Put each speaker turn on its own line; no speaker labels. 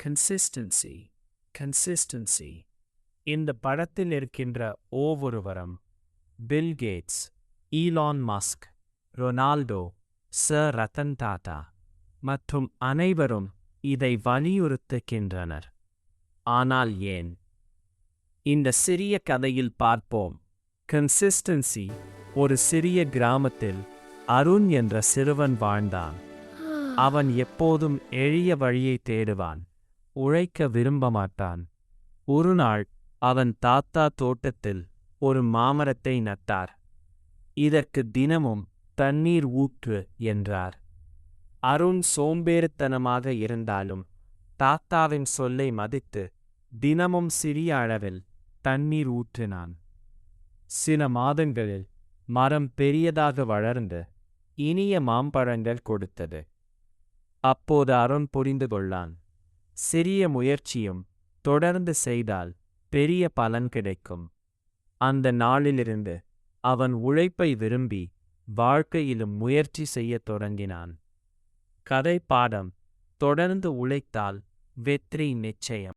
Consistency consistency இந்த படத்தில் இருக்கின்ற ஒவ்வொருவரும் Bill Gates, Elon Musk, Ronaldo, sir Ratan Tata மற்றும் அனைவரும் இதை வலியுறுத்துகின்றனர். ஆனால் ஏன்? இந்த சிறிய கதையில் பார்ப்போம். கன்சிஸ்டன்சி. ஒரு சிறிய கிராமத்தில் அருண் என்ற சிறுவன் வாழ்ந்தான். அவன் எப்போதும் எளிய வழியை தேடுவான், உழைக்க விரும்ப மாட்டான். ஒரு நாள் அவன் தாத்தா தோட்டத்தில் ஒரு மாமரத்தை நட்டார். இதற்கு தினமும் தண்ணீர் ஊற்று என்றார். அருண் சோம்பேறித்தனமாக இருந்தாலும் தாத்தாவின் சொல்லை மதித்து தினமும் சிறிய அளவில் தண்ணீர் ஊற்றினான். சில மாதங்களில் மரம் பெரியதாக வளர்ந்து இனிய மாம்பழங்கள் கொடுத்தது. அப்போது அருண் புரிந்து கொண்டான், சிறிய முயற்சியும் தொடர்ந்து செய்தால் பெரிய பலன் கிடைக்கும். அந்த நாளிலிருந்து அவன் உழைப்பை விரும்பி வாழ்க்கையிலும் முயற்சி செய்யத் தொடங்கினான். கதை பாடம்: தொடர்ந்து உழைத்தால் வெற்றி நிச்சயம்.